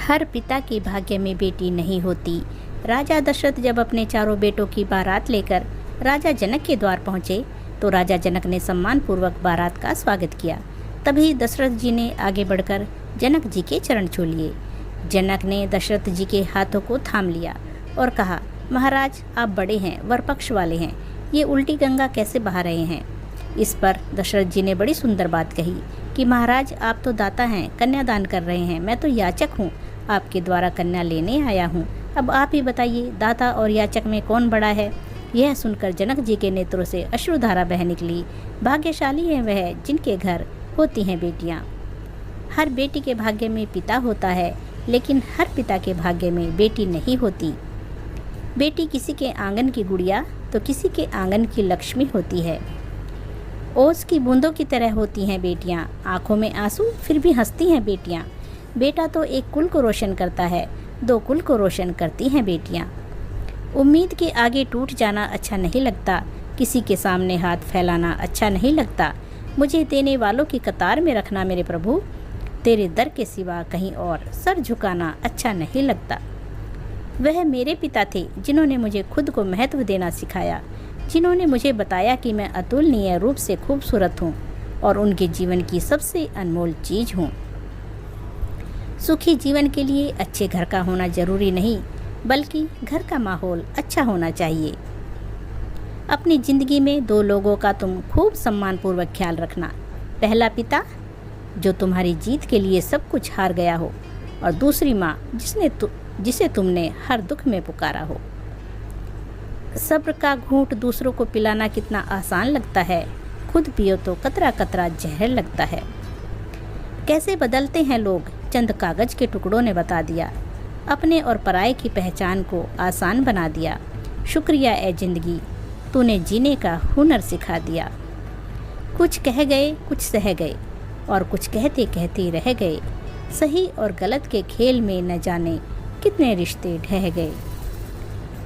हर पिता के भाग्य में बेटी नहीं होती। राजा दशरथ जब अपने चारों बेटों की बारात लेकर राजा जनक के द्वार पहुँचे तो राजा जनक ने सम्मानपूर्वक बारात का स्वागत किया। तभी दशरथ जी ने आगे बढ़कर जनक जी के चरण छू लिए। जनक ने दशरथ जी के हाथों को थाम लिया और कहा, महाराज आप बड़े हैं, वर पक्ष वाले हैं, ये उल्टी गंगा कैसे बहा रहे हैं। इस पर दशरथ जी ने बड़ी सुंदर बात कही कि महाराज आप तो दाता हैं, कन्यादान कर रहे हैं, मैं तो याचक हूँ, आपके द्वारा कन्या लेने आया हूँ। अब आप ही बताइए दाता और याचक में कौन बड़ा है। यह सुनकर जनक जी के नेत्रों से अश्रुधारा बह निकली। भाग्यशाली है वह जिनके घर होती हैं बेटियाँ। हर बेटी के भाग्य में पिता होता है, लेकिन हर पिता के भाग्य में बेटी नहीं होती। बेटी किसी के आंगन की गुड़िया तो किसी के आंगन की लक्ष्मी होती है। ओस की बूंदों की तरह होती हैं बेटियाँ, आँखों में आंसू फिर भी हंसती हैं बेटियाँ। बेटा तो एक कुल को रोशन करता है, दो कुल को रोशन करती हैं बेटियाँ। उम्मीद के आगे टूट जाना अच्छा नहीं लगता, किसी के सामने हाथ फैलाना अच्छा नहीं लगता। मुझे देने वालों की कतार में रखना मेरे प्रभु, तेरे दर के सिवा कहीं और सर झुकाना अच्छा नहीं लगता। वह मेरे पिता थे जिन्होंने मुझे खुद को महत्व देना सिखाया, जिन्होंने मुझे बताया कि मैं अतुलनीय रूप से खूबसूरत हूँ और उनके जीवन की सबसे अनमोल चीज़ हूँ। सुखी जीवन के लिए अच्छे घर का होना जरूरी नहीं, बल्कि घर का माहौल अच्छा होना चाहिए। अपनी ज़िंदगी में दो लोगों का तुम खूब सम्मानपूर्वक ख्याल रखना। पहला पिता जो तुम्हारी जीत के लिए सब कुछ हार गया हो, और दूसरी माँ जिसे तुमने हर दुख में पुकारा हो। सब्र का घूंट दूसरों को पिलाना कितना आसान लगता है, खुद पियो तो कतरा कतरा जहर लगता है। कैसे बदलते हैं लोग, चंद कागज के टुकड़ों ने बता दिया। अपने और पराये की पहचान को आसान बना दिया। शुक्रिया ए जिंदगी, तूने जीने का हुनर सिखा दिया। कुछ कह गए, कुछ सह गए, और कुछ कहते कहते रह गए। सही और गलत के खेल में न जाने कितने रिश्ते ढह गए।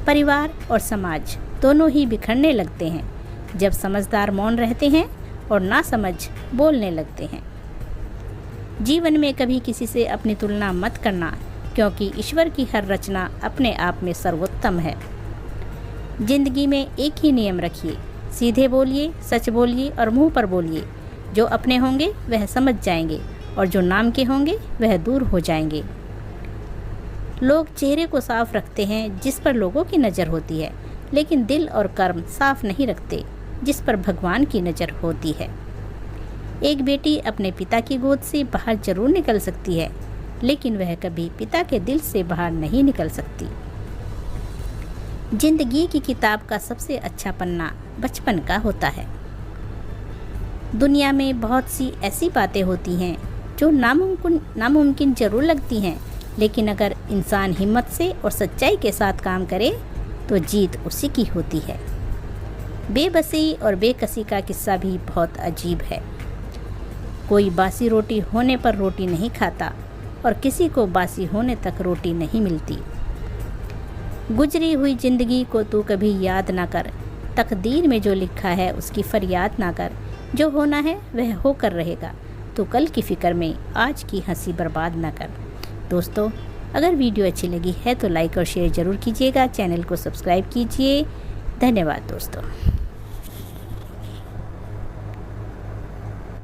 परिवार और समाज दोनों ही बिखरने लगते हैं जब समझदार मौन रहते हैं और नासमझ बोलने लगते हैं। जीवन में कभी किसी से अपनी तुलना मत करना, क्योंकि ईश्वर की हर रचना अपने आप में सर्वोत्तम है। जिंदगी में एक ही नियम रखिए, सीधे बोलिए, सच बोलिए और मुंह पर बोलिए। जो अपने होंगे वह समझ जाएंगे और जो नाम के होंगे वह दूर हो जाएंगे। लोग चेहरे को साफ रखते हैं जिस पर लोगों की नज़र होती है, लेकिन दिल और कर्म साफ नहीं रखते जिस पर भगवान की नज़र होती है। एक बेटी अपने पिता की गोद से बाहर जरूर निकल सकती है, लेकिन वह कभी पिता के दिल से बाहर नहीं निकल सकती। जिंदगी की किताब का सबसे अच्छा पन्ना बचपन का होता है। दुनिया में बहुत सी ऐसी बातें होती हैं जो नामुमकिन जरूर लगती हैं, लेकिन अगर इंसान हिम्मत से और सच्चाई के साथ काम करे तो जीत उसी की होती है। बेबसी और बेकसी का किस्सा भी बहुत अजीब है। कोई बासी रोटी होने पर रोटी नहीं खाता और किसी को बासी होने तक रोटी नहीं मिलती। गुजरी हुई जिंदगी को तू कभी याद ना कर, तकदीर में जो लिखा है उसकी फरियाद ना कर। जो होना है वह होकर रहेगा, तू कल की फ़िक्र में आज की हंसी बर्बाद ना कर। दोस्तों, अगर वीडियो अच्छी लगी है तो लाइक और शेयर ज़रूर कीजिएगा। चैनल को सब्सक्राइब कीजिए। धन्यवाद दोस्तों।